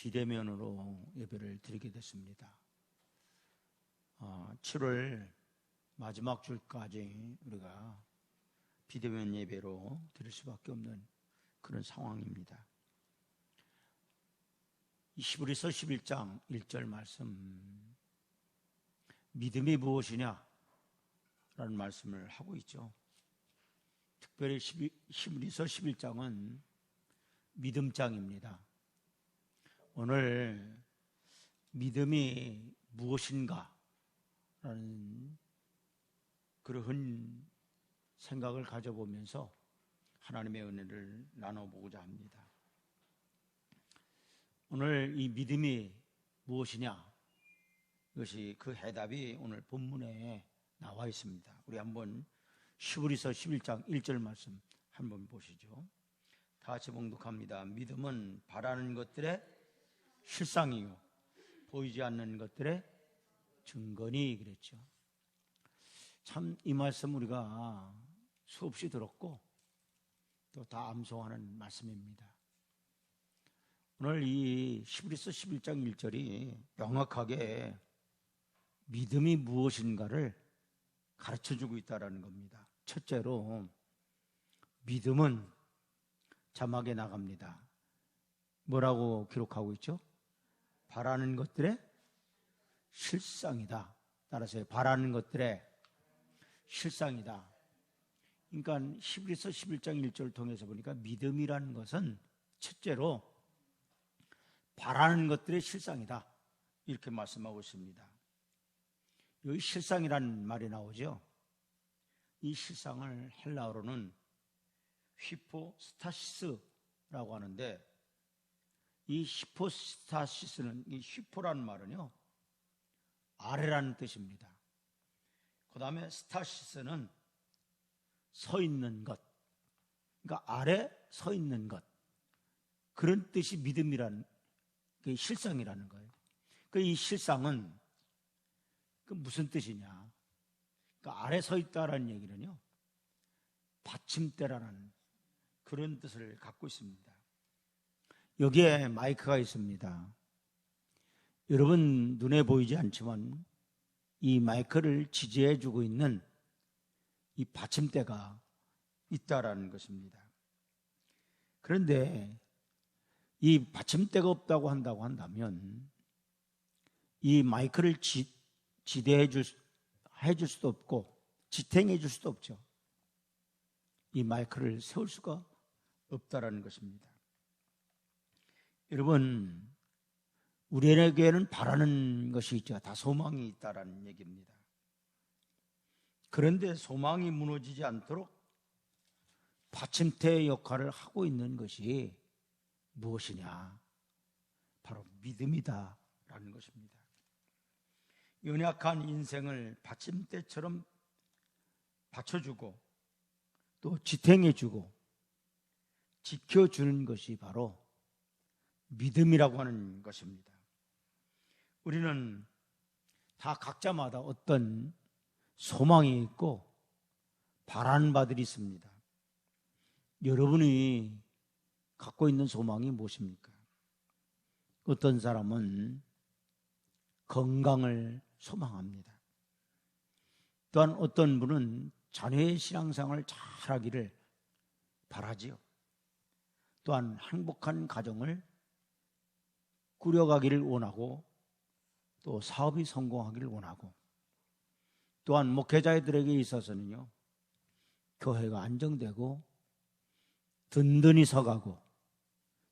비대면으로 예배를 드리게 됐습니다. 7월 마지막 주까지 우리가 비대면 예배로 드릴 수밖에 없는 그런 상황입니다. 히브리서 11장 1절 말씀, 믿음이 무엇이냐? 라는 말씀을 하고 있죠. 특별히 히브리서 11장은 믿음장입니다. 오늘 믿음이 무엇인가? 라는 그런 생각을 가져보면서 하나님의 은혜를 나눠보고자 합니다. 오늘 이 믿음이 무엇이냐? 이것이 그 해답이 오늘 본문에 나와 있습니다. 우리 한번 히브리서 11장 1절 말씀 한번 보시죠. 다 같이 봉독합니다. 믿음은 바라는 것들의 실상이요 보이지 않는 것들의 증거니, 그랬죠. 참 이 말씀 우리가 수없이 들었고 또 다 암송하는 말씀입니다. 오늘 이 히브리서 11장 1절이 명확하게 믿음이 무엇인가를 가르쳐주고 있다는 겁니다. 첫째로 믿음은 자막에 나갑니다. 뭐라고 기록하고 있죠? 바라는 것들의 실상이다. 따라서 바라는 것들의 실상이다. 그러니까 히브리서 11장 1절을 통해서 보니까 믿음이라는 것은 첫째로 바라는 것들의 실상이다. 이렇게 말씀하고 있습니다. 여기 실상이라는 말이 나오죠. 이 실상을 헬라어로는 휘포스타시스라고 하는데, 이 휘포스타시스는, 이 휘포라는 말은요 아래라는 뜻입니다. 그 다음에 스타시스는 서 있는 것, 그러니까 아래 서 있는 것, 그런 뜻이 믿음이라는, 그 실상이라는 거예요. 그 이 실상은 그 무슨 뜻이냐? 그러니까 아래 서 있다라는 얘기는요 받침대라는 그런 뜻을 갖고 있습니다. 여기에 마이크가 있습니다. 여러분 눈에 보이지 않지만 이 마이크를 지지해주고 있는 이 받침대가 있다라는 것입니다. 그런데 이 받침대가 없다고 한다면 이 마이크를 해줄 수도 없고 지탱해 줄 수도 없죠. 이 마이크를 세울 수가 없다라는 것입니다. 여러분, 우리에게는 바라는 것이 있죠. 다 소망이 있다라는 얘기입니다. 그런데 소망이 무너지지 않도록 받침대 역할을 하고 있는 것이 무엇이냐? 바로 믿음이다라는 것입니다. 연약한 인생을 받침대처럼 받쳐주고 또 지탱해주고 지켜주는 것이 바로 믿음이라고 하는 것입니다. 우리는 다 각자마다 어떤 소망이 있고 바라는 바들이 있습니다. 여러분이 갖고 있는 소망이 무엇입니까? 어떤 사람은 건강을 소망합니다. 또한 어떤 분은 자녀의 신앙생활을 잘하기를 바라지요. 또한 행복한 가정을 꾸려가기를 원하고 또 사업이 성공하기를 원하고, 또한 목회자들에게 있어서는요 교회가 안정되고 든든히 서가고,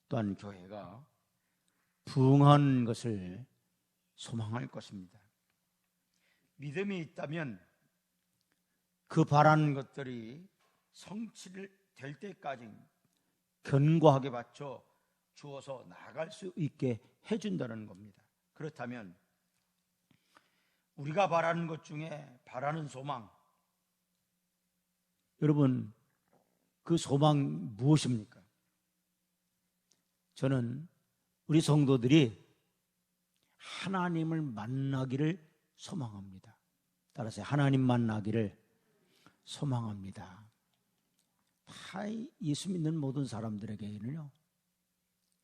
또한 교회가 부흥하는 것을 소망할 것입니다. 믿음이 있다면 그 바라는 것들이 성취될 때까지 견고하게 받쳐 주어서 나아갈 수 있게 해준다는 겁니다. 그렇다면 우리가 바라는 것 중에 바라는 소망, 여러분 그 소망 무엇입니까? 저는 우리 성도들이 하나님을 만나기를 소망합니다. 따라서 하나님 만나기를 소망합니다. 다 예수 믿는 모든 사람들에게는요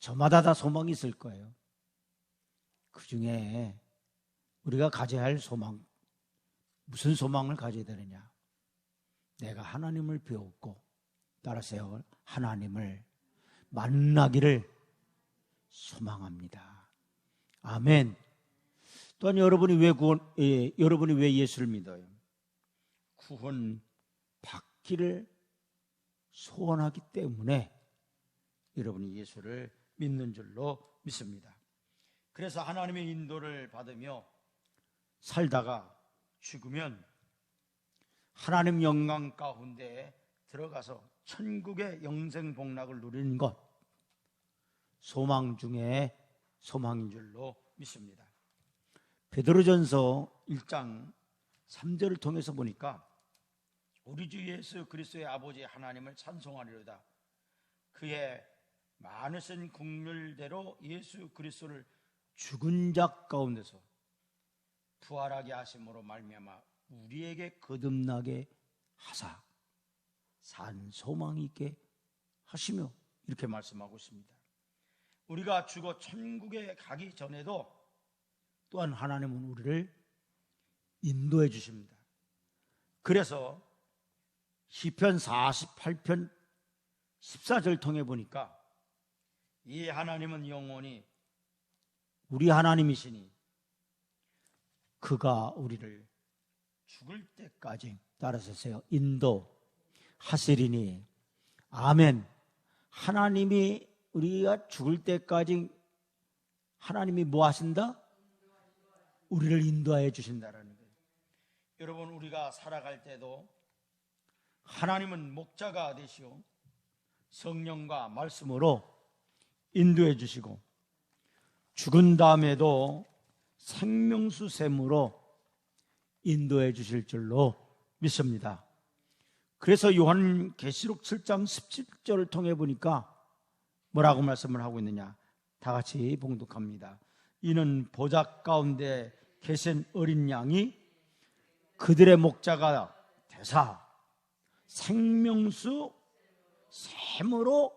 저마다 다 소망이 있을 거예요. 그 중에 우리가 가져야 할 소망, 무슨 소망을 가져야 되느냐? 내가 하나님을 배웠고, 따라서요, 하나님을 만나기를 소망합니다. 아멘. 또한 여러분이 왜 예수를 믿어요? 구원 받기를 소원하기 때문에 여러분이 예수를 믿는 줄로 믿습니다. 그래서 하나님의 인도를 받으며 살다가 죽으면 하나님 영광 가운데 들어가서 천국의 영생 복락을 누리는 것, 소망 중에 소망인 줄로 믿습니다. 베드로전서 1장 3절을 통해서 보니까 우리 주 예수 그리스도의 아버지 하나님을 찬송하리로다. 그의 많으신 긍휼대로 예수 그리스도를 죽은 자 가운데서 부활하게 하심으로 말미암아 우리에게 거듭나게 하사 산 소망이 있게 하시며, 이렇게 말씀하고 있습니다. 우리가 죽어 천국에 가기 전에도 또한 하나님은 우리를 인도해 주십니다. 그래서 시편 48편 14절 통해 보니까 이 하나님은 영원히 우리 하나님이시니 그가 우리를 죽을 때까지, 따라서 하세요, 인도하시리니. 아멘. 하나님이 우리가 죽을 때까지 하나님이 뭐 하신다? 우리를 인도하여 주신다라는 거예요. 여러분, 우리가 살아갈 때도 하나님은 목자가 되시오 성령과 말씀으로 인도해 주시고, 죽은 다음에도 생명수샘으로 인도해 주실 줄로 믿습니다. 그래서 요한계시록 7장 17절을 통해 보니까 뭐라고 말씀을 하고 있느냐? 다 같이 봉독합니다. 이는 보좌 가운데 계신 어린 양이 그들의 목자가 되사 생명수 샘으로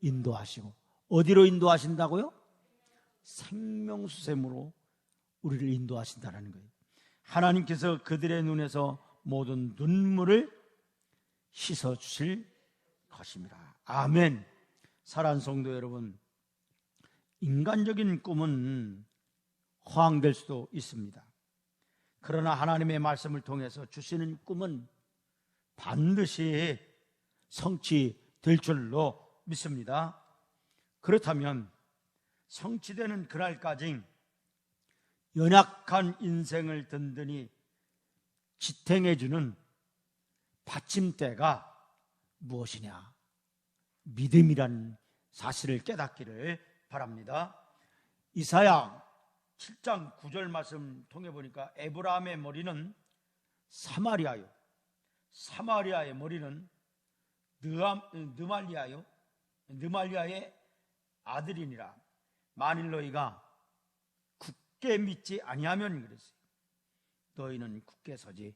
인도하시고, 어디로 인도하신다고요? 생명수샘으로 우리를 인도하신다는 거예요. 하나님께서 그들의 눈에서 모든 눈물을 씻어주실 것입니다. 아멘. 사랑하는 성도 여러분, 인간적인 꿈은 허황될 수도 있습니다. 그러나 하나님의 말씀을 통해서 주시는 꿈은 반드시 성취될 줄로 믿습니다. 그렇다면 성취되는 그날까지 연약한 인생을 든든히 지탱해주는 받침대가 무엇이냐? 믿음이란 사실을 깨닫기를 바랍니다. 이사야 7장 9절 말씀 통해 보니까 에브라함의 머리는 사마리아요, 사마리아의 머리는 느말리아의 아들이니라. 만일 너희가 굳게 믿지 아니하면, 그랬어요, 너희는 굳게 서지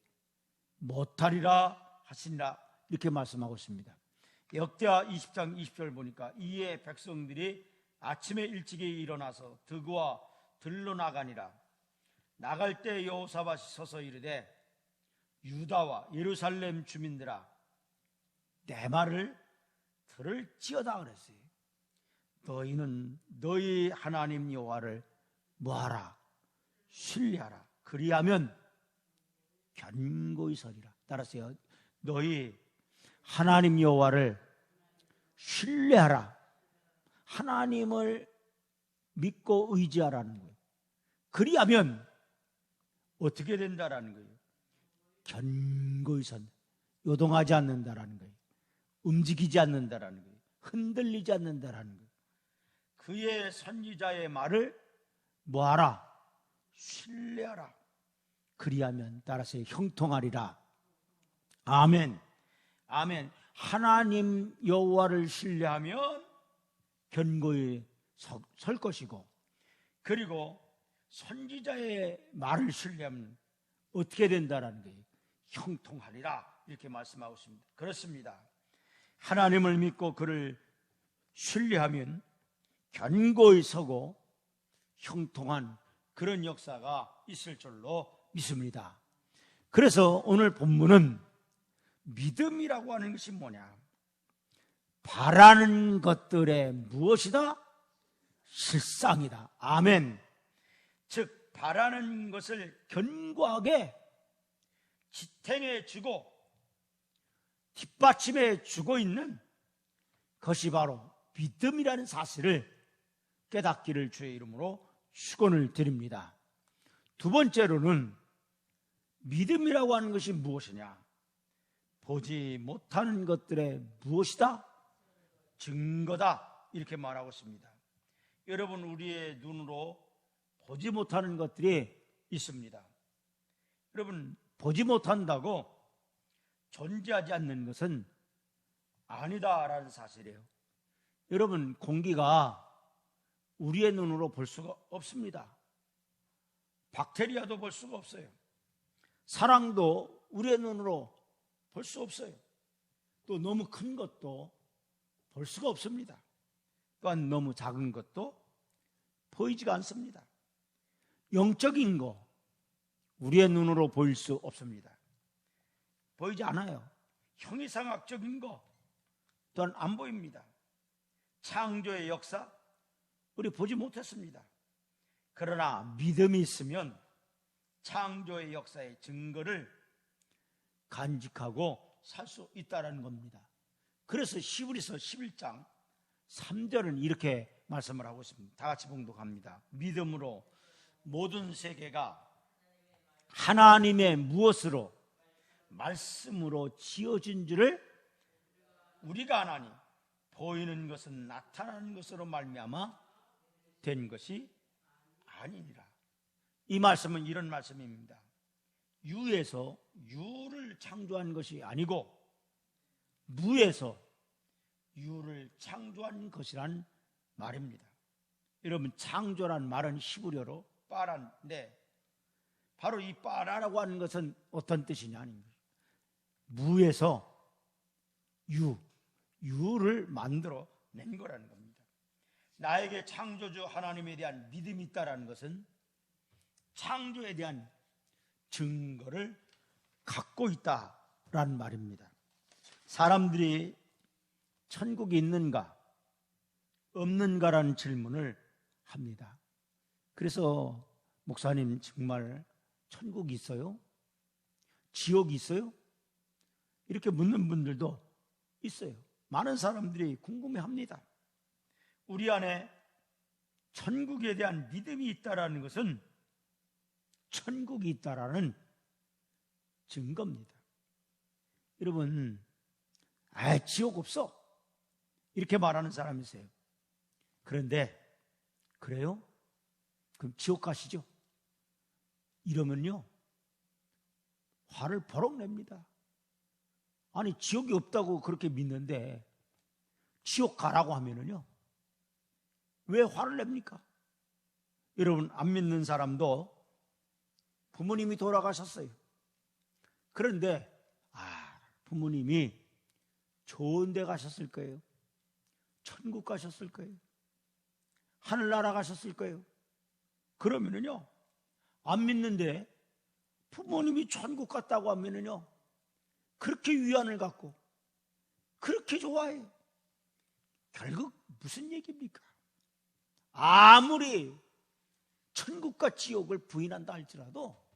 못하리라 하시니라, 이렇게 말씀하고 있습니다. 역대하 20장 20절 보니까 이에 백성들이 아침에 일찍이 일어나서 드그와 들로 나가니라. 나갈 때 여호사밧이 서서 이르되 유다와 예루살렘 주민들아 내 말을 들을지어다 그랬어요. 너희는 너희 하나님 여호와를 뭐하라? 신뢰하라. 그리하면 견고히 서리라. 따라서요, 너희 하나님 여호와를 신뢰하라. 하나님을 믿고 의지하라는 거예요. 그리하면 어떻게 된다라는 거예요? 견고히 선, 요동하지 않는다라는 거예요. 움직이지 않는다라는 거예요. 흔들리지 않는다라는 거예요. 그의 선지자의 말을 뭐하라? 신뢰하라. 그리하면 따라서 형통하리라. 아멘. 아멘. 하나님 여호와를 신뢰하면 견고히 설 것이고, 그리고 선지자의 말을 신뢰하면 어떻게 된다라는 거예요? 형통하리라. 이렇게 말씀하고 있습니다. 그렇습니다. 하나님을 믿고 그를 신뢰하면 견고히 서고 형통한 그런 역사가 있을 줄로 믿습니다. 그래서 오늘 본문은 믿음이라고 하는 것이 뭐냐? 바라는 것들의 무엇이다? 실상이다. 아멘. 즉 바라는 것을 견고하게 지탱해 주고 뒷받침해 주고 있는 것이 바로 믿음이라는 사실을 깨닫기를 주의 이름으로 축원을 드립니다. 두 번째로는 믿음이라고 하는 것이 무엇이냐? 보지 못하는 것들의 무엇이다? 증거다. 이렇게 말하고 있습니다. 여러분, 우리의 눈으로 보지 못하는 것들이 있습니다. 여러분, 보지 못한다고 존재하지 않는 것은 아니다라는 사실이에요. 여러분, 공기가 우리의 눈으로 볼 수가 없습니다. 박테리아도 볼 수가 없어요. 사랑도 우리의 눈으로 볼 수 없어요. 또 너무 큰 것도 볼 수가 없습니다. 또한 너무 작은 것도 보이지가 않습니다. 영적인 거 우리의 눈으로 보일 수 없습니다. 보이지 않아요. 형이상학적인 거 또한 안 보입니다. 창조의 역사 우리 보지 못했습니다. 그러나 믿음이 있으면 창조의 역사의 증거를 간직하고 살 수 있다는 겁니다. 그래서 히브리서 11장 3절은 이렇게 말씀을 하고 있습니다. 다 같이 봉독합니다. 믿음으로 모든 세계가 하나님의 무엇으로? 말씀으로 지어진 줄을 우리가 아나니 보이는 것은 나타나는 것으로 말미암아 된 것이 아니니라. 이 말씀은 이런 말씀입니다. 유에서 유를 창조한 것이 아니고 무에서 유를 창조한 것이란 말입니다. 여러분, 창조란 말은 히브리어로 빠라인데 바로 이 빠라라고 하는 것은 어떤 뜻이냐 하는 거예요. 무에서 유를 만들어 낸 거라는 겁니다. 나에게 창조주 하나님에 대한 믿음이 있다는 것은 창조에 대한 증거를 갖고 있다라는 말입니다. 사람들이 천국이 있는가 없는가라는 질문을 합니다. 그래서 목사님, 정말 천국이 있어요? 지옥이 있어요? 이렇게 묻는 분들도 있어요. 많은 사람들이 궁금해합니다. 우리 안에 천국에 대한 믿음이 있다라는 것은 천국이 있다라는 증거입니다. 여러분, 지옥 없어 이렇게 말하는 사람이 있어요. 그런데 그래요? 그럼 지옥 가시죠? 이러면요 화를 버럭 냅니다. 아니, 지옥이 없다고 그렇게 믿는데 지옥 가라고 하면은요 왜 화를 냅니까? 여러분, 안 믿는 사람도 부모님이 돌아가셨어요. 그런데 부모님이 좋은 데 가셨을 거예요. 천국 가셨을 거예요. 하늘나라 가셨을 거예요. 그러면은요 안 믿는데 부모님이 천국 갔다고 하면은요 그렇게 위안을 갖고 그렇게 좋아해요. 결국 무슨 얘기입니까? 아무리 천국과 지옥을 부인한다 할지라도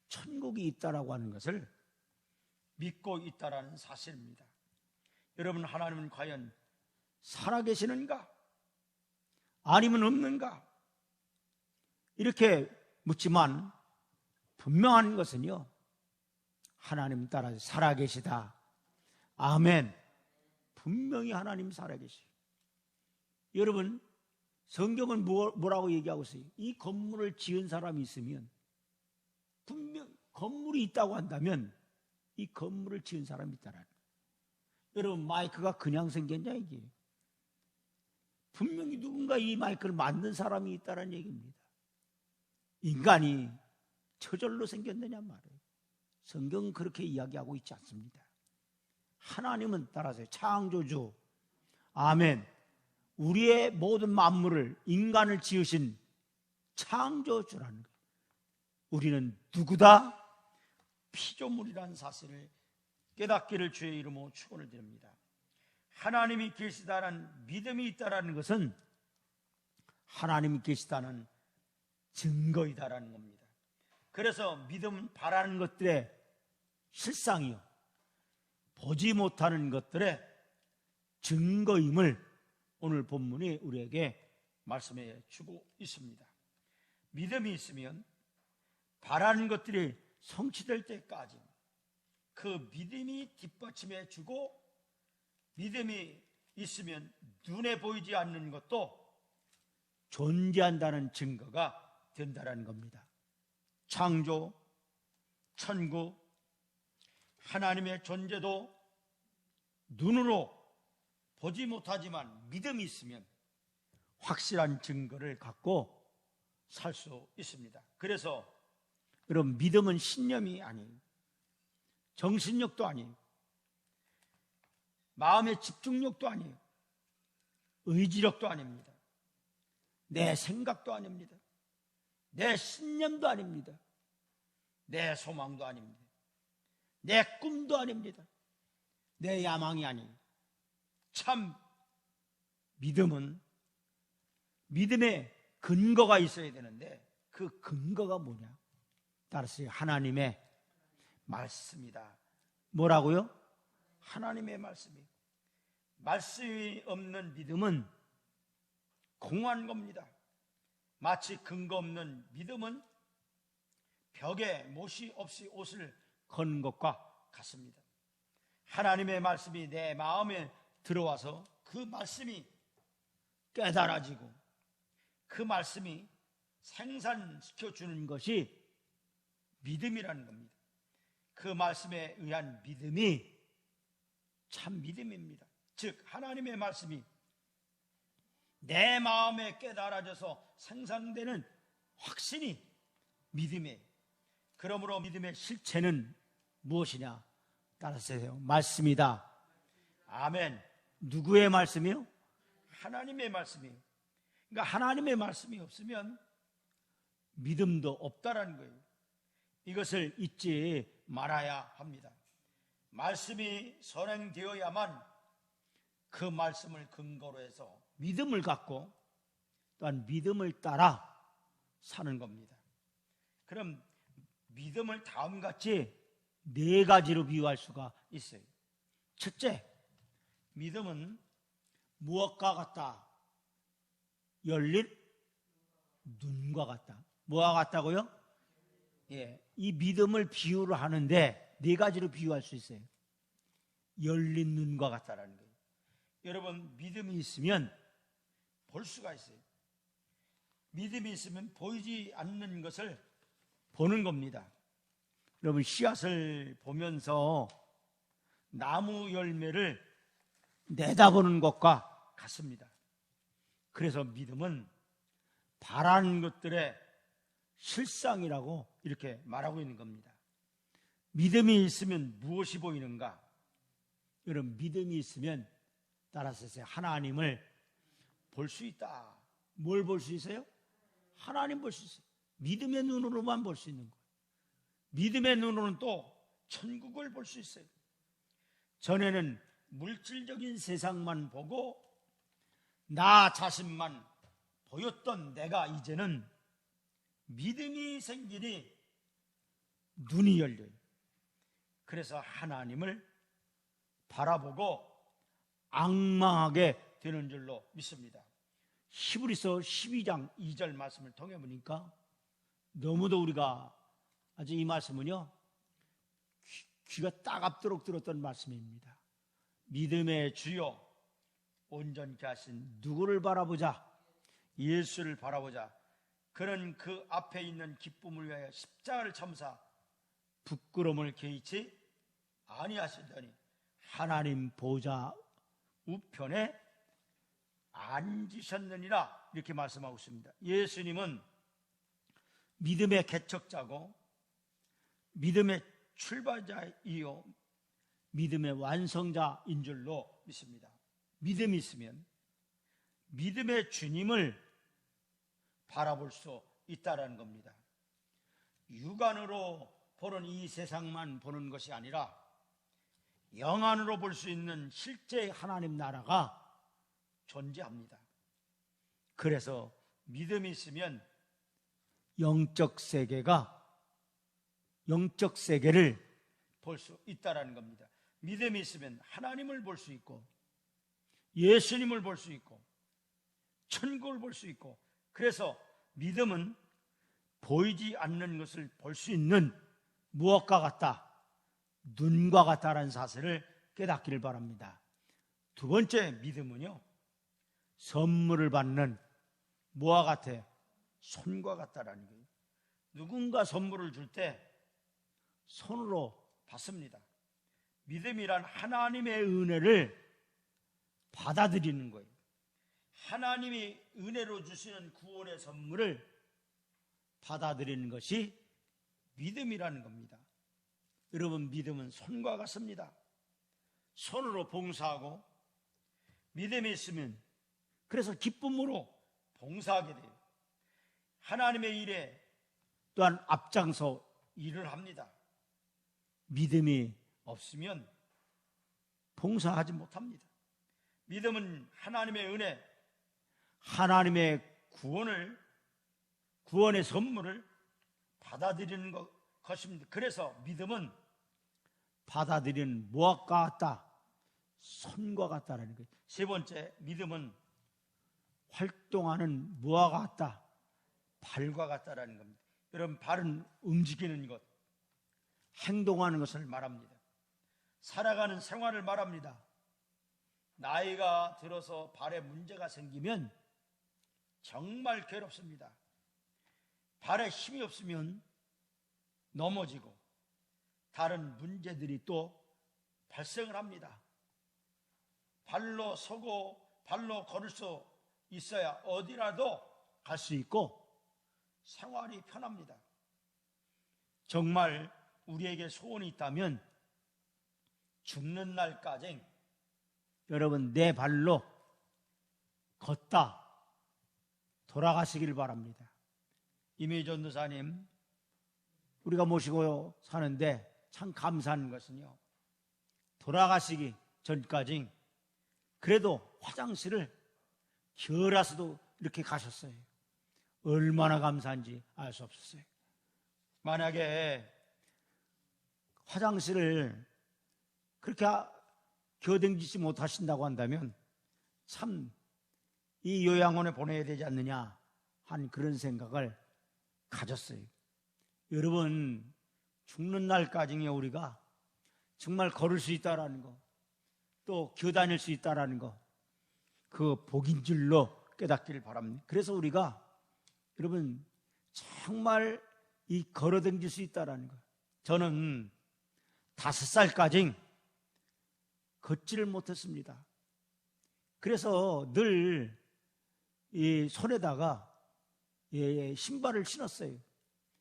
천국이 있다라고 하는 것을 믿고 있다라는 사실입니다. 여러분, 하나님은 과연 살아계시는가? 아니면 없는가? 이렇게 묻지만 분명한 것은요 하나님 따라 살아계시다. 아멘. 분명히 하나님 살아계시. 여러분, 성경은 뭐라고 얘기하고 있어요? 이 건물을 지은 사람이 있으면, 분명 건물이 있다고 한다면 이 건물을 지은 사람이 있다라는 거예요. 여러분, 마이크가 그냥 생겼냐 이게? 분명히 누군가 이 마이크를 만든 사람이 있다는 얘기입니다. 인간이 저절로 생겼느냐 말이에요. 성경은 그렇게 이야기하고 있지 않습니다. 하나님은 따라서 창조주, 아멘, 우리의 모든 만물을, 인간을 지으신 창조주라는 거예요. 우리는 누구다? 피조물이라는 사실을 깨닫기를 주의 이름으로 축원을 드립니다. 하나님이 계시다는 믿음이 있다는 것은 하나님이 계시다는 증거이다라는 겁니다. 그래서 믿음은 바라는 것들의 실상이요, 보지 못하는 것들의 증거임을 오늘 본문이 우리에게 말씀해 주고 있습니다. 믿음이 있으면 바라는 것들이 성취될 때까지 그 믿음이 뒷받침해 주고, 믿음이 있으면 눈에 보이지 않는 것도 존재한다는 증거가 된다는 겁니다. 창조, 천국, 하나님의 존재도 눈으로 보지 못하지만 믿음이 있으면 확실한 증거를 갖고 살 수 있습니다. 그래서 여러분, 믿음은 신념이 아니에요. 정신력도 아니에요. 마음의 집중력도 아니에요. 의지력도 아닙니다. 내 생각도 아닙니다. 내 신념도 아닙니다. 내 소망도 아닙니다. 내 꿈도 아닙니다. 내 야망이 아니에요. 참 믿음은 믿음의 근거가 있어야 되는데 그 근거가 뭐냐? 따라서 하나님의 말씀이다. 뭐라고요? 하나님의 말씀이에요. 말씀이 없는 믿음은 공허한 겁니다. 마치 근거 없는 믿음은 벽에 못이 없이 옷을 거는 것과 같습니다. 하나님의 말씀이 내 마음에 들어와서 그 말씀이 깨달아지고 그 말씀이 생산시켜주는 것이 믿음이라는 겁니다. 그 말씀에 의한 믿음이 참 믿음입니다. 즉 하나님의 말씀이 내 마음에 깨달아져서 생산되는 확신이 믿음이에요. 그러므로 믿음의 실체는 무엇이냐? 따라서요, 말씀이다. 아멘. 누구의 말씀이요? 하나님의 말씀이에요. 그러니까 하나님의 말씀이 없으면 믿음도 없다라는 거예요. 이것을 잊지 말아야 합니다. 말씀이 선행되어야만 그 말씀을 근거로 해서 믿음을 갖고 또한 믿음을 따라 사는 겁니다. 그럼 믿음을 다음같이 네 가지로 비유할 수가 있어요. 첫째, 믿음은 무엇과 같다? 열린 눈과 같다. 뭐와 같다고요? 예, 이 믿음을 비유를 하는데 네 가지로 비유할 수 있어요. 열린 눈과 같다라는 거예요. 여러분, 믿음이 있으면 볼 수가 있어요. 믿음이 있으면 보이지 않는 것을 보는 겁니다. 여러분, 씨앗을 보면서 나무 열매를 내다보는 것과 같습니다. 그래서 믿음은 바라는 것들의 실상이라고 이렇게 말하고 있는 겁니다. 믿음이 있으면 무엇이 보이는가? 여러분, 믿음이 있으면 따라서 하나님을 볼 수 있다. 뭘 볼 수 있어요? 하나님 볼 수 있어요. 믿음의 눈으로만 볼 수 있는 거예요. 믿음의 눈으로는 또 천국을 볼 수 있어요. 전에는 물질적인 세상만 보고 나 자신만 보였던 내가 이제는 믿음이 생기니 눈이 열려요. 그래서 하나님을 바라보고 앙망하게 되는 줄로 믿습니다. 히브리서 12장 2절 말씀을 통해 보니까 너무도 우리가 아주 이 말씀은요, 귀가 따갑도록 들었던 말씀입니다. 믿음의 주요 온전케 하신 누구를 바라보자? 예수를 바라보자. 그는 그 앞에 있는 기쁨을 위하여 십자가를 참사 부끄러움을 개의치 아니하시더니 하나님 보좌 우편에 앉으셨느니라, 이렇게 말씀하고 있습니다. 예수님은 믿음의 개척자고 믿음의 출발자이요 믿음의 완성자인 줄로 믿습니다. 믿음이 있으면 믿음의 주님을 바라볼 수 있다라는 겁니다. 육안으로 보는 이 세상만 보는 것이 아니라 영안으로 볼 수 있는 실제 하나님 나라가 존재합니다. 그래서 믿음이 있으면 영적 세계를 볼 수 있다라는 겁니다. 믿음이 있으면 하나님을 볼 수 있고 예수님을 볼 수 있고 천국을 볼 수 있고, 그래서 믿음은 보이지 않는 것을 볼 수 있는 무엇과 같다? 눈과 같다라는 사실을 깨닫기를 바랍니다. 두 번째, 믿음은요, 선물을 받는 뭐와 같아요? 손과 같다라는 거예요. 누군가 선물을 줄 때 손으로 받습니다. 믿음이란 하나님의 은혜를 받아들이는 거예요. 하나님이 은혜로 주시는 구원의 선물을 받아들이는 것이 믿음이라는 겁니다. 여러분, 믿음은 손과 같습니다. 손으로 봉사하고, 믿음이 있으면 그래서 기쁨으로 봉사하게 돼요. 하나님의 일에 또한 앞장서 일을 합니다. 믿음이 없으면 봉사하지 못합니다. 믿음은 하나님의 은혜, 하나님의 구원의 선물을 받아들이는 것입니다. 그래서 믿음은 받아들이는 무엇과 같다? 손과 같다라는 거예요. 세 번째, 믿음은 활동하는 무엇과 같다? 발과 같다라는 겁니다. 여러분, 발은 움직이는 것, 행동하는 것을 말합니다. 살아가는 생활을 말합니다. 나이가 들어서 발에 문제가 생기면 정말 괴롭습니다. 발에 힘이 없으면 넘어지고 다른 문제들이 또 발생을 합니다. 발로 서고 발로 걸을 수 있어야 어디라도 갈 수 있고 생활이 편합니다. 정말 우리에게 소원이 있다면 죽는 날까지 여러분 내 발로 걷다 돌아가시길 바랍니다. 이미 전도사님 우리가 모시고 사는데 참 감사한 것은요, 돌아가시기 전까지 그래도 화장실을 겨울아서도 이렇게 가셨어요. 얼마나 감사한지 알 수 없었어요. 만약에 화장실을 그렇게 겨댕기지 못하신다고 한다면 참 이 요양원에 보내야 되지 않느냐 한 그런 생각을 가졌어요. 여러분, 죽는 날까지 우리가 정말 걸을 수 있다라는 거, 또 겨다닐 수 있다라는 거, 그 복인 줄로 깨닫기를 바랍니다. 그래서 우리가 여러분 정말 이 걸어다닐 수 있다라는 거, 저는 5살까지 걷지를 못했습니다. 그래서 늘 이 손에다가 신발을 신었어요.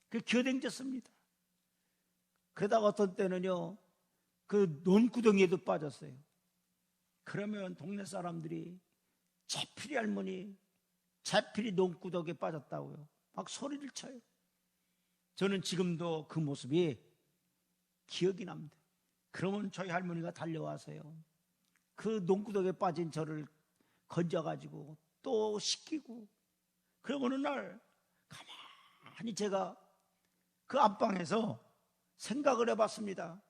그 겨댕겼습니다. 그러다가 어떤 때는요, 그 논구덩이에도 빠졌어요. 그러면 동네 사람들이 재필이 할머니, 재필이 논구덩이에 빠졌다고요. 막 소리를 쳐요. 저는 지금도 그 모습이 기억이 납니다. 그러면 저희 할머니가 달려와서요, 그 논구덩이에 빠진 저를 건져가지고 또 씻기고, 그리고 어느 날 가만히 제가 그 안방에서 생각을 해봤습니다.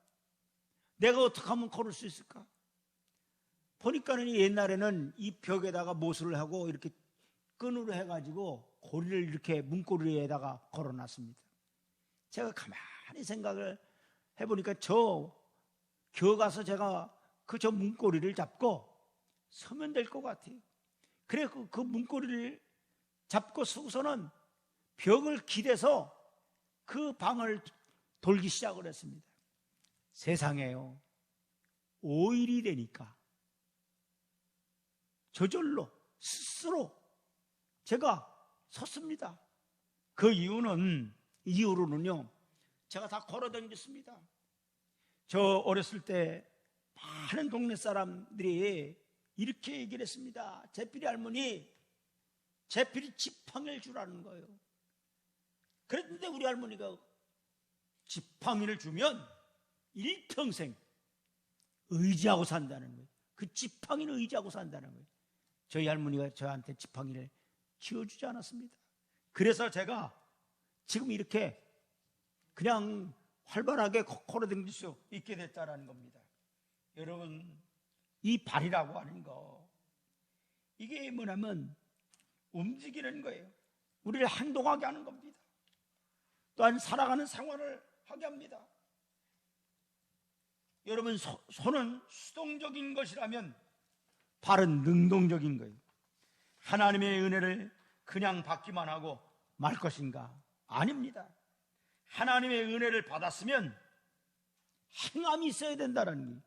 내가 어떻게 하면 걸을 수 있을까? 보니까는 옛날에는 이 벽에다가 모수를 하고 이렇게 끈으로 해가지고 고리를 이렇게 문고리에다가 걸어놨습니다. 제가 가만히 생각을 해보니까 저 겨 가서 제가 저 문고리를 잡고 서면 될 것 같아요. 그래 그 문고리를 잡고 서고서는 벽을 기대서 그 방을 돌기 시작을 했습니다. 세상에요, 5일이 되니까 저절로 스스로 제가 섰습니다. 그 이후로는요, 제가 다 걸어다녔습니다. 저 어렸을 때 많은 동네 사람들이 이렇게 얘기를 했습니다. 재필이 할머니, 재필이 지팡이를 주라는 거예요. 그런데 우리 할머니가 지팡이를 주면 일평생 의지하고 산다는 거예요. 그 지팡이를 의지하고 산다는 거예요. 저희 할머니가 저한테 지팡이를 쥐어주지 않았습니다. 그래서 제가 지금 이렇게 그냥 활발하게 걸어다닐 수 있게 됐다는 겁니다. 여러분, 이 발이라고 하는 거, 이게 뭐냐면 움직이는 거예요. 우리를 행동하게 하는 겁니다. 또한 살아가는 생활을 하게 합니다. 여러분, 손은 수동적인 것이라면 발은 능동적인 거예요. 하나님의 은혜를 그냥 받기만 하고 말 것인가? 아닙니다. 하나님의 은혜를 받았으면 행함이 있어야 된다는 거예요.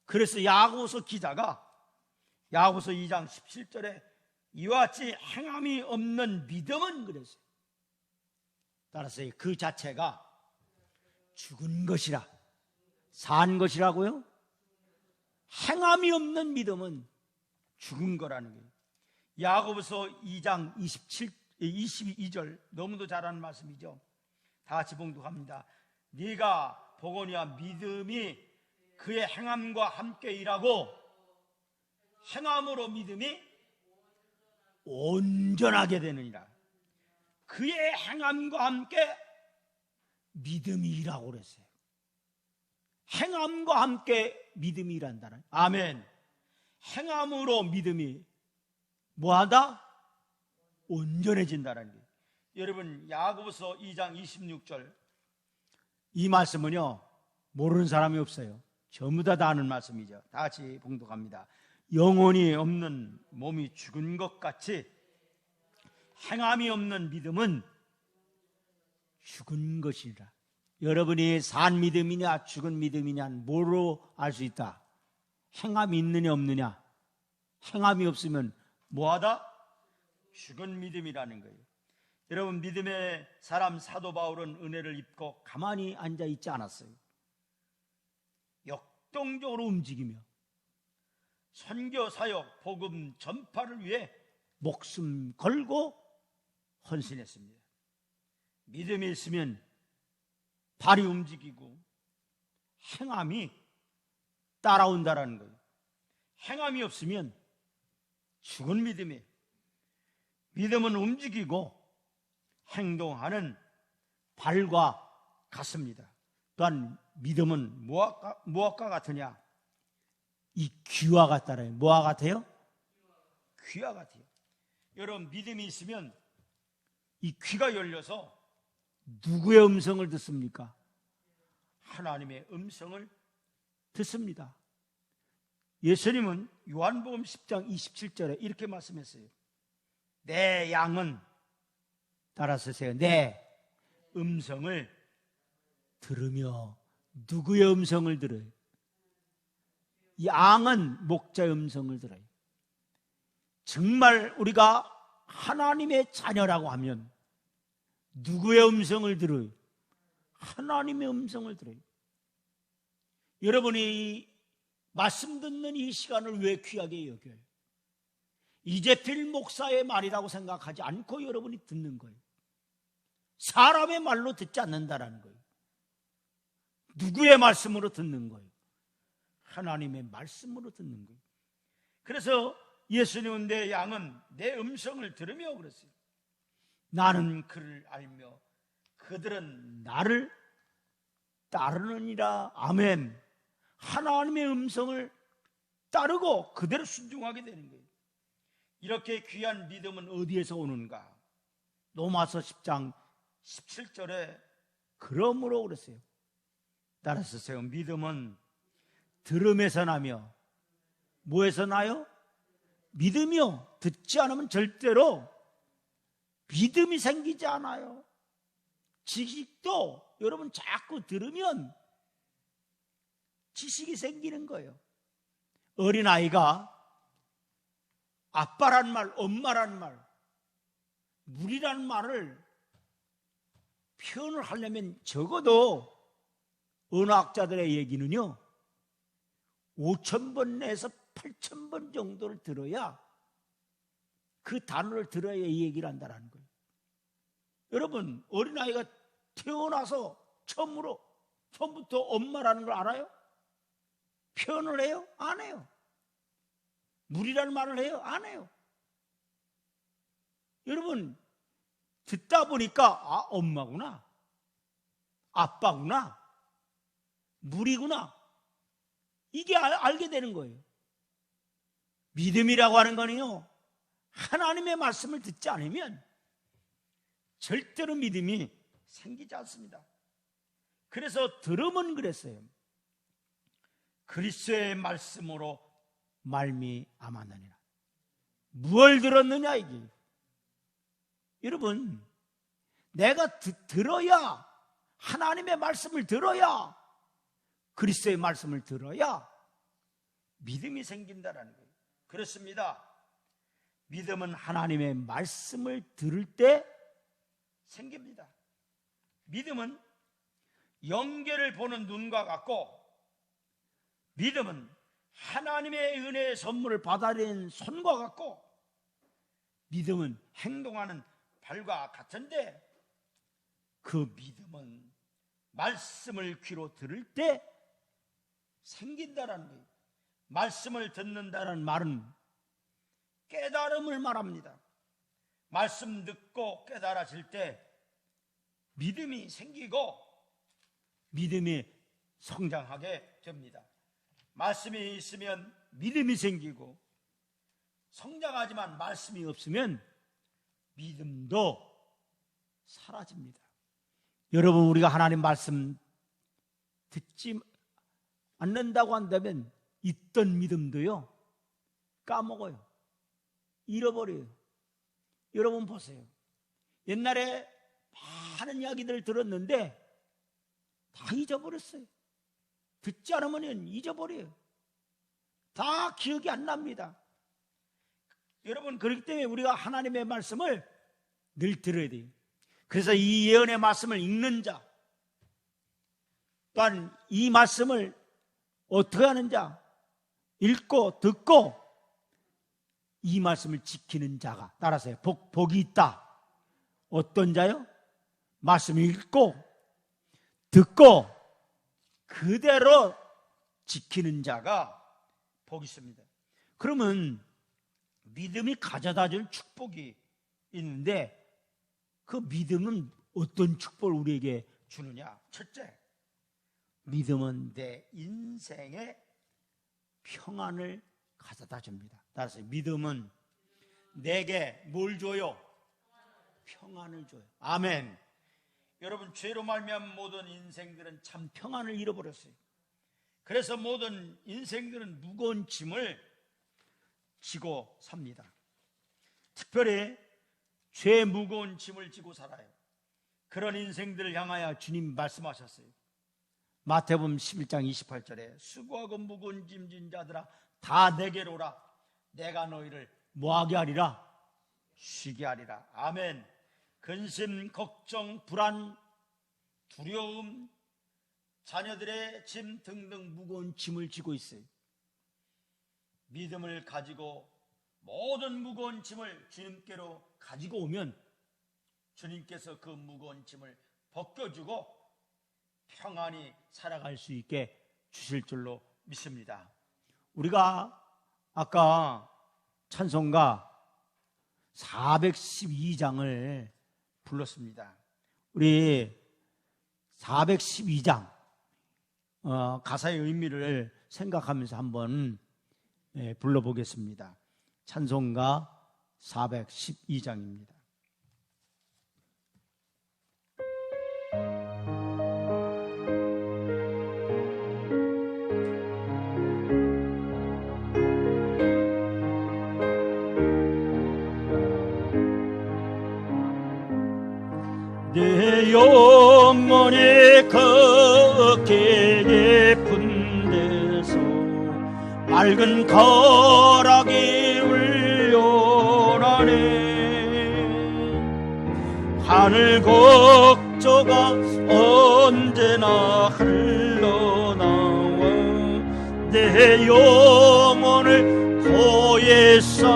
그래서 야고보서 기자가 야고보서 2장 17절에 이와 같이 행함이 없는 믿음은 그랬어요. 따라서 그 자체가 죽은 것이라. 산 것이라고요? 행함이 없는 믿음은 죽은 거라는 거예요. 야고보서 2장 22절 너무도 잘하는 말씀이죠. 다 같이 봉독합니다. 네가 보거니와 믿음이 그의 행함과 함께 일하고 행함으로 믿음이 온전하게 되느니라. 그의 행함과 함께 믿음이 일하고 그랬어요. 행함과 함께 믿음이 일한다는. 아멘. 행함으로 믿음이 뭐하다? 온전해진다는 거예요. 여러분, 야고보서 2장 26절 이 말씀은요 모르는 사람이 없어요. 전부 다 아는 말씀이죠. 다 같이 봉독합니다. 영혼이 없는 몸이 죽은 것 같이 행함이 없는 믿음은 죽은 것이라. 여러분이 산 믿음이냐 죽은 믿음이냐 뭐로 알 수 있다? 행함이 있느냐 없느냐. 행함이 없으면 뭐하다? 죽은 믿음이라는 거예요. 여러분, 믿음의 사람 사도 바울은 은혜를 입고 가만히 앉아 있지 않았어요. 역동적으로 움직이며 선교 사역 복음 전파를 위해 목숨 걸고 헌신했습니다. 믿음이 있으면 발이 움직이고 행함이 따라온다라는 거예요. 행함이 없으면 죽은 믿음이에요. 믿음은 움직이고 행동하는 발과 같습니다. 또한 믿음은 무엇과 같으냐? 이 귀와 같다래요. 뭐와 같아요? 귀와 같아요. 여러분, 믿음이 있으면 이 귀가 열려서 누구의 음성을 듣습니까? 하나님의 음성을 듣습니다. 예수님은 요한복음 10장 27절에 이렇게 말씀했어요. 내 양은, 따라서 세요, 내 음성을 들으며. 누구의 음성을 들어요? 양은 목자의 음성을 들어요. 정말 우리가 하나님의 자녀라고 하면 누구의 음성을 들어요? 하나님의 음성을 들어요. 여러분이 말씀 듣는 이 시간을 왜 귀하게 여겨요? 이재필 목사의 말이라고 생각하지 않고 여러분이 듣는 거예요. 사람의 말로 듣지 않는다라는 거예요. 누구의 말씀으로 듣는 거예요? 하나님의 말씀으로 듣는 거예요. 그래서 예수님은 내 양은 내 음성을 들으며 그랬어요. 나는 그를 알며 그들은 나를 따르느니라. 아멘. 하나님의 음성을 따르고 그대로 순종하게 되는 거예요. 이렇게 귀한 믿음은 어디에서 오는가? 로마서 10장 17절에 그러므로 그랬어요. 따라서 세요. 믿음은 들음에서 나며 뭐에서 나요? 믿음이요. 듣지 않으면 절대로 믿음이 생기지 않아요. 지식도 여러분 자꾸 들으면 지식이 생기는 거예요. 어린아이가 아빠란 말, 엄마란 말, 물이란 말을 표현을 하려면 적어도 언어학자들의 얘기는요 5,000번 내에서 8,000번 정도를 들어야 그 단어를 들어야 이 얘기를 한다는 거예요. 여러분, 어린아이가 태어나서 처음부터 엄마라는 걸 알아요? 표현을 해요? 안 해요. 물이라는 말을 해요? 안 해요. 여러분, 듣다 보니까 엄마구나, 아빠구나, 물이구나, 이게 알게 되는 거예요. 믿음이라고 하는 거는요, 하나님의 말씀을 듣지 않으면 절대로 믿음이 생기지 않습니다. 그래서 들으면 그랬어요. 그리스도의 말씀으로 말미암았느니라. 무엇을 들었느냐 이게. 여러분, 내가 들어야, 하나님의 말씀을 들어야, 그리스도의 말씀을 들어야 믿음이 생긴다라는 거예요. 그렇습니다. 믿음은 하나님의 말씀을 들을 때 생깁니다. 믿음은 영계를 보는 눈과 같고, 믿음은 하나님의 은혜의 선물을 받아들이는 손과 같고, 믿음은 행동하는 발과 같은데, 그 믿음은 말씀을 귀로 들을 때 생긴다라는 거예요. 말씀을 듣는다는 말은 깨달음을 말합니다. 말씀 듣고 깨달아질 때 믿음이 생기고 믿음이 성장하게 됩니다. 말씀이 있으면 믿음이 생기고, 성장하지만 말씀이 없으면 믿음도 사라집니다. 여러분, 우리가 하나님 말씀 듣지 않는다고 한다면 있던 믿음도요, 까먹어요. 잃어버려요. 여러분 보세요. 옛날에 많은 이야기들을 들었는데 다 잊어버렸어요. 듣지 않으면 잊어버려요. 다 기억이 안 납니다. 여러분, 그렇기 때문에 우리가 하나님의 말씀을 늘 들어야 돼요. 그래서 이 예언의 말씀을 읽는 자, 또한 이 말씀을 어떻게 하는 자, 읽고 듣고 이 말씀을 지키는 자가, 따라서요, 복이 있다. 어떤 자요? 말씀을 읽고 듣고 그대로 지키는 자가 복이 있습니다. 그러면 믿음이 가져다 줄 축복이 있는데, 그 믿음은 어떤 축복을 우리에게 주느냐? 첫째, 믿음은 내 인생에 평안을 가져다 줍니다. 따라서 믿음은 내게 뭘 줘요? 평안을 줘요. 아멘. 여러분, 죄로 말미암은 모든 인생들은 참 평안을 잃어버렸어요. 그래서 모든 인생들은 무거운 짐을 지고 삽니다. 특별히 죄 무거운 짐을 지고 살아요. 그런 인생들을 향하여 주님 말씀하셨어요. 마태복음 11장 28절에 수고하고 무거운 짐 진 자들아 다 내게로 오라. 내가 너희를 뭐하게 하리라? 쉬게 하리라. 아멘. 근심, 걱정, 불안, 두려움, 자녀들의 짐 등등 무거운 짐을 지고 있어요. 믿음을 가지고 모든 무거운 짐을 주님께로 가지고 오면 주님께서 그 무거운 짐을 벗겨주고 평안히 살아갈 수 있게 주실 줄로 믿습니다. 우리가 아까 찬송가 412장을 불렀습니다. 우리 412장 가사의 의미를 생각하면서 한번 불러보겠습니다. 찬송가 412장입니다. 내 영혼이 걷기 깊은 데서 맑은 가락이 울려라네. 하늘 곡조가 언제나 흘러나와 내 영혼을 포했사네.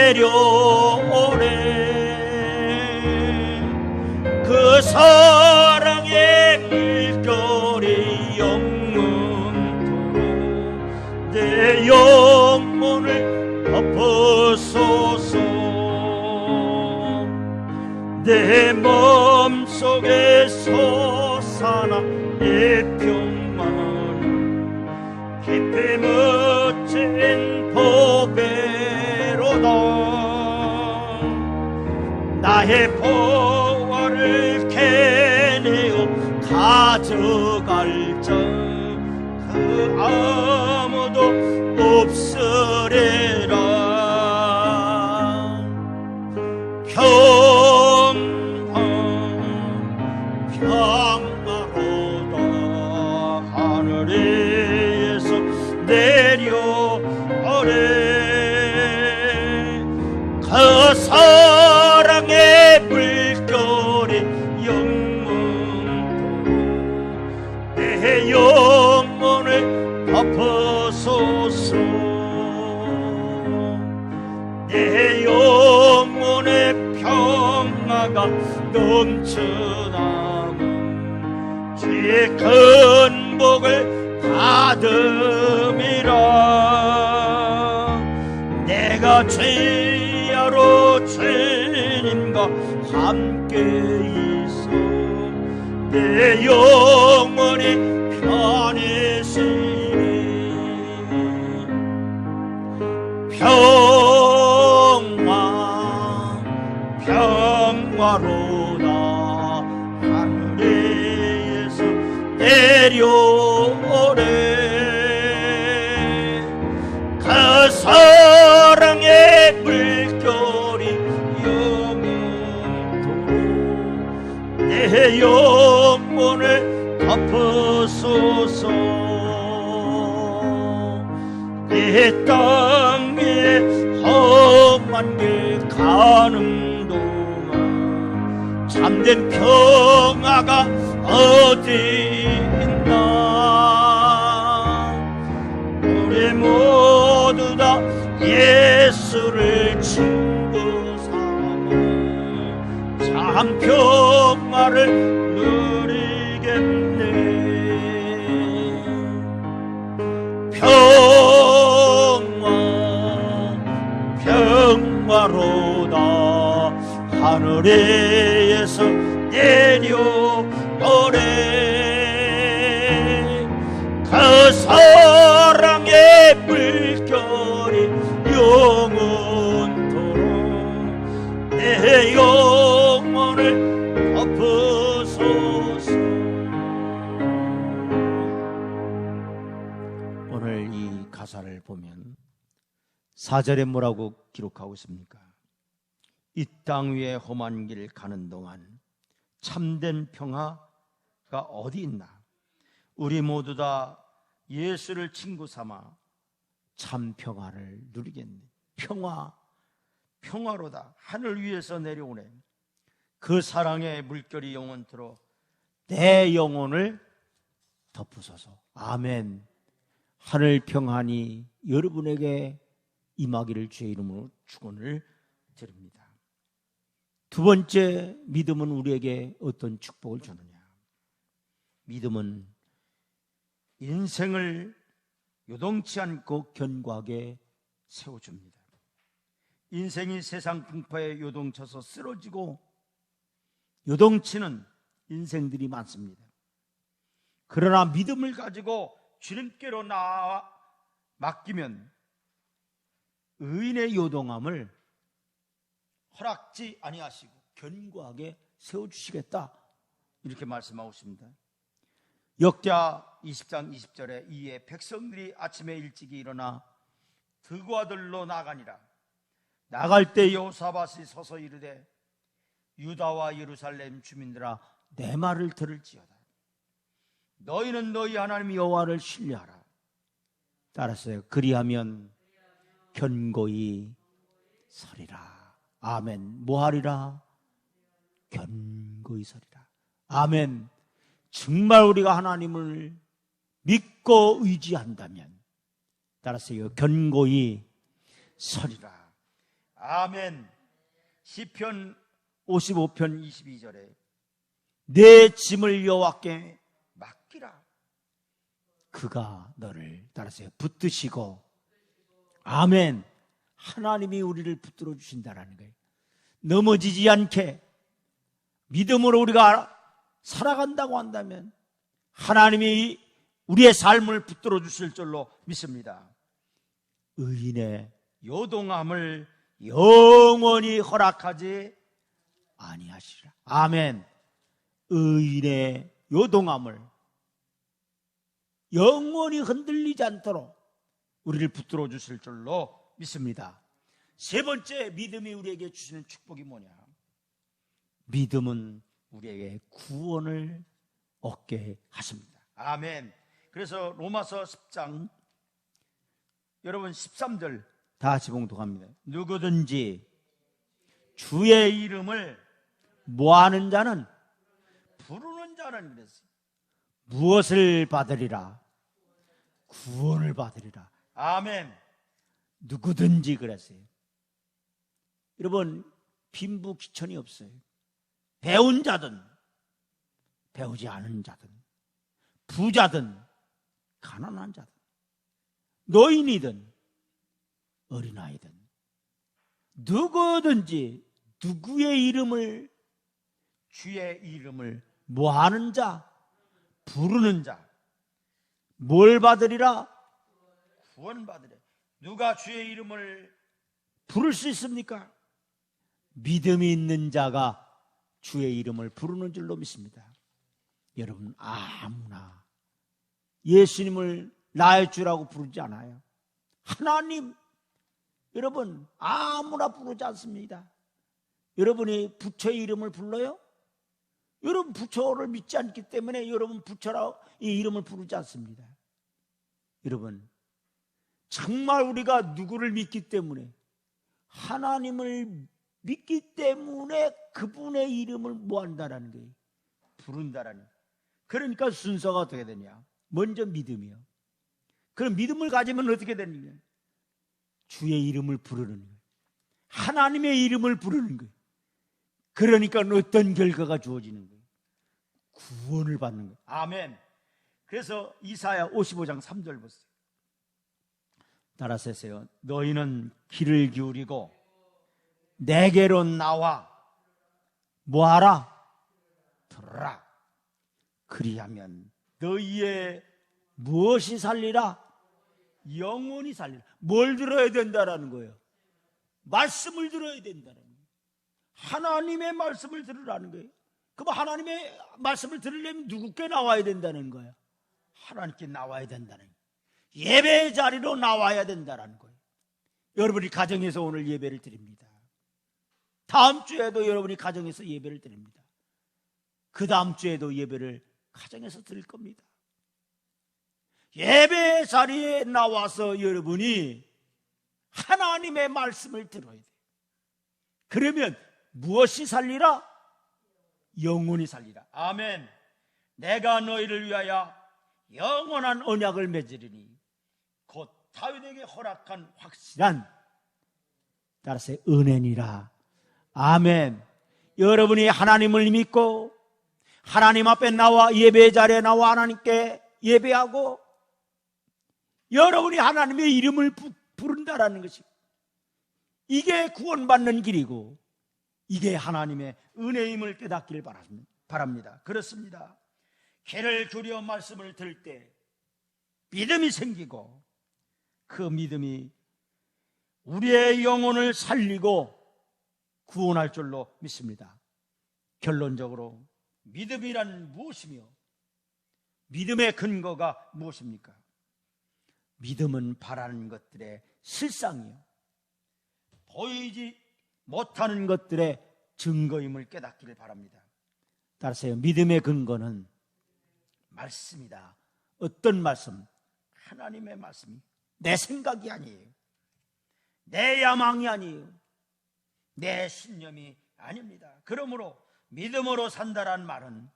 내려오네. 그 사랑의 물결이 영원토록 내 영혼을 덮어소서. 내 맘속에 솟아나 내 평안은 깊이 멋진 보배로다. 나의 보화를 캐내어 가져갈 자 그 아무도 없으리라. 평화로다. 하늘에서 내려오래. 그 사랑의 물결이 영원토록 내 영혼을 덮어소서. 내 영혼의 평화가 넘쳐나면 주의 큰 복을 받음이라. 내가 죄야로 주님과 함께 있어 내 영혼이 편해지니. 평화로다. 하늘에서 내려오래. 그 사랑의 물결이 영원토록 내 영혼을 덮어소서. 내 땅 위에 험한 길 가는 동안 참된 평화가 어디 있나. 우리 모두 다 예수를 친구 삼아 참 평화를 누리겠네. 평화로다. 하늘에서 내려오래. 그 사랑의 물결이 영원토록 내 영혼을 덮어소서. 오늘 이 가사를 보면 4절에 뭐라고 기록하고 있습니까? 이 땅 위에 험한 길 가는 동안 참된 평화가 어디 있나. 우리 모두 다 예수를 친구 삼아 참 평화를 누리겠네. 평화로다. 하늘 위에서 내려오네. 그 사랑의 물결이 영원토록 내 영혼을 덮으소서. 아멘. 하늘 평안이 여러분에게 임하기를 주의 이름으로 축원을 드립니다. 두 번째, 믿음은 우리에게 어떤 축복을 주느냐. 믿음은 인생을 요동치 않고 견고하게 세워줍니다. 인생이 세상 풍파에 요동쳐서 쓰러지고 요동치는 인생들이 많습니다. 그러나 믿음을 가지고 주님께로 나아 맡기면 의인의 요동함을 허락지 아니하시고 견고하게 세워주시겠다, 이렇게 말씀하고 있습니다. 역대하 20장 20절에 이에 백성들이 아침에 일찍이 일어나 드고아들로 나가니라. 나갈 때 여호사밧이 서서 이르되 유다와 예루살렘 주민들아 내 말을 들을지어다. 너희는 너희 하나님 여호와를 신뢰하라. 따라서요, 그리하면 견고히 서리라. 아멘. 뭐하리라? 견고히 서리라. 아멘. 정말 우리가 하나님을 믿고 의지한다면 따라서요, 견고히 서리라. 아멘. 시편 55편 22절에 내 짐을 여호와께 맡기라. 그가 너를 따라서 붙드시고, 아멘. 하나님이 우리를 붙들어 주신다라는 거예요. 넘어지지 않게 믿음으로 우리가 살아간다고 한다면 하나님이 우리의 삶을 붙들어 주실 줄로 믿습니다. 의인의 요동함을 영원히 허락하지 아니하시라. 아멘. 의인의 요동함을 영원히 흔들리지 않도록 우리를 붙들어 주실 줄로 믿습니다. 세 번째, 믿음이 우리에게 주시는 축복이 뭐냐? 믿음은 우리에게 구원을 얻게 하십니다. 아멘. 그래서 로마서 10장 여러분 13절 다 같이 봉독합니다. 누구든지 주의 이름을 모하는 자는, 부르는 자는 그랬어요. 무엇을 받으리라? 구원을 받으리라. 아멘. 누구든지 그랬어요. 여러분, 빈부귀천이 없어요. 배운 자든 배우지 않은 자든, 부자든 가난한 자든, 노인이든 어린아이든 누구든지 누구의 이름을, 주의 이름을 모하는 자, 부르는 자, 뭘 받으리라? 구원 받으리라. 누가 주의 이름을 부를 수 있습니까? 믿음이 있는 자가 주의 이름을 부르는 줄로 믿습니다. 여러분, 아무나 예수님을 나의 주라고 부르지 않아요. 하나님, 여러분 아무나 부르지 않습니다. 여러분이 부처의 이름을 불러요? 여러분 부처를 믿지 않기 때문에 여러분 부처라 이 이름을 부르지 않습니다. 여러분, 정말 우리가 누구를 믿기 때문에, 하나님을 믿기 때문에 그분의 이름을 뭐한다라는 거예요. 부른다라는 거예요. 그러니까 순서가 어떻게 되냐? 먼저 믿음이요. 그럼 믿음을 가지면 어떻게 되는 거예요? 주의 이름을 부르는 거예요. 하나님의 이름을 부르는 거예요. 그러니까 어떤 결과가 주어지는 거예요? 구원을 받는 거예요. 아멘. 그래서 이사야 55장 3절 보세요. 따라서 하세요. 너희는 귀를 기울이고 내게로 나와 뭐하라? 들으라. 그리하면 너희의 무엇이 살리라? 영혼이 살리라. 뭘 들어야 된다라는 거예요? 말씀을 들어야 된다는 거예요. 하나님의 말씀을 들으라는 거예요. 그럼 하나님의 말씀을 들으려면 누구께 나와야 된다는 거예요? 하나님께 나와야 된다는 거예요. 예배의 자리로 나와야 된다는 거예요. 여러분이 가정에서 오늘 예배를 드립니다. 다음 주에도 여러분이 가정에서 예배를 드립니다. 그 다음 주에도 예배를 가정에서 드릴 겁니다. 예배 자리에 나와서 여러분이 하나님의 말씀을 들어야 돼요. 그러면 무엇이 살리라? 영혼이 살리라. 아멘. 내가 너희를 위하여 영원한 언약을 맺으리니 곧 다윗에게 허락한 확실한, 따라서 은혜니라. 아멘. 여러분이 하나님을 믿고 하나님 앞에 나와 예배 자리에 나와 하나님께 예배하고 여러분이 하나님의 이름을 부른다라는 것이, 이게 구원받는 길이고 이게 하나님의 은혜임을 깨닫기를 바랍니다. 그렇습니다. 귀를 기울여 말씀을 들을 때 믿음이 생기고 그 믿음이 우리의 영혼을 살리고 구원할 줄로 믿습니다. 결론적으로 믿음이란 무엇이며 믿음의 근거가 무엇입니까? 믿음은 바라는 것들의 실상이요, 보이지 못하는 것들의 증거임을 깨닫기를 바랍니다. 따라서 믿음의 근거는 말씀이다. 어떤 말씀? 하나님의 말씀이. 내 생각이 아니에요. 내 야망이 아니에요. 내 신념이 아닙니다. 그러므로 믿음으로 산다란 말은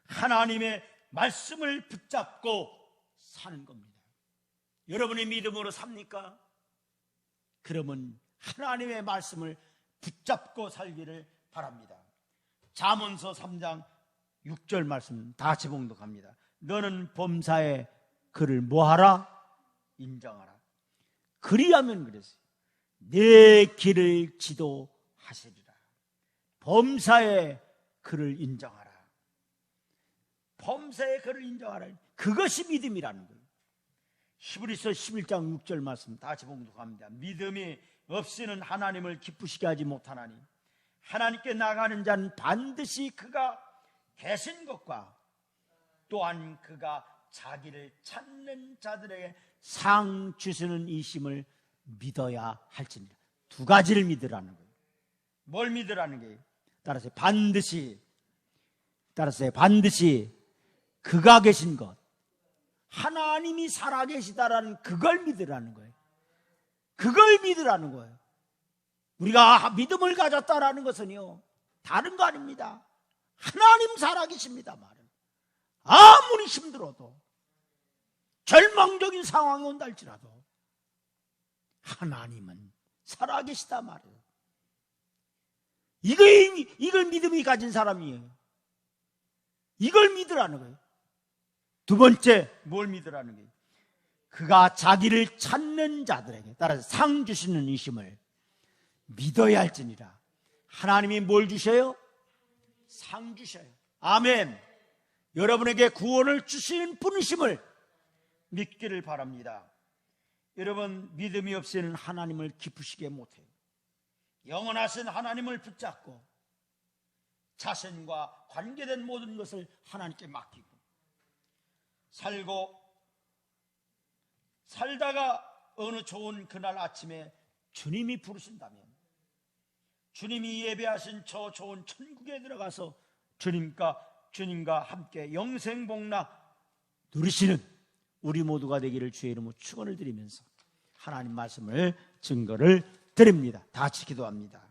하나님의 말씀을 붙잡고 사는 겁니다. 여러분이 믿음으로 삽니까? 그러면 하나님의 말씀을 붙잡고 살기를 바랍니다. 잠언서 3장 6절 말씀 다 같이 봉독합니다. 너는 범사에 그를 뭐하라? 인정하라. 그리하면 그랬어요. 내 길을 지도하시리라. 범사에 그를 인정하라. 범사에 그를 인정하라. 그것이 믿음이라는 거예요. 히브리서 11장 6절 말씀 다 같이 봉독합니다. 믿음이 없이는 하나님을 기쁘시게 하지 못하나니 하나님께 나가는 자는 반드시 그가 계신 것과 또한 그가 자기를 찾는 자들에게 상 주시는 이심을 믿어야 할지니라. 두 가지를 믿으라는 거예요. 뭘 믿으라는 거예요? 따라서 반드시 그가 계신 것, 하나님이 살아계시다라는 그걸 믿으라는 거예요. 그걸 믿으라는 거예요. 우리가 믿음을 가졌다라는 것은요, 다른 거 아닙니다. 하나님 살아계십니다 말은. 아무리 힘들어도, 절망적인 상황이 온다 할지라도 하나님은 살아계시다 말이에요. 이걸 믿음이 가진 사람이에요. 이걸 믿으라는 거예요. 두 번째, 뭘 믿으라는 거예요? 그가 자기를 찾는 자들에게 따라서 상 주시는 이심을 믿어야 할지니라. 하나님이 뭘 주셔요? 상 주셔요. 아멘. 여러분에게 구원을 주시는 분이심을 믿기를 바랍니다. 여러분, 믿음이 없이는 하나님을 기쁘시게 못해요. 영원하신 하나님을 붙잡고 자신과 관계된 모든 것을 하나님께 맡기고 살다가 어느 좋은 그날 아침에 주님이 부르신다면 주님이 예배하신 저 좋은 천국에 들어가서 주님과 함께 영생복락 누리시는 우리 모두가 되기를 주의 이름으로 축원을 드리면서 하나님 말씀을 증거를 드립니다. 다 같이 기도합니다.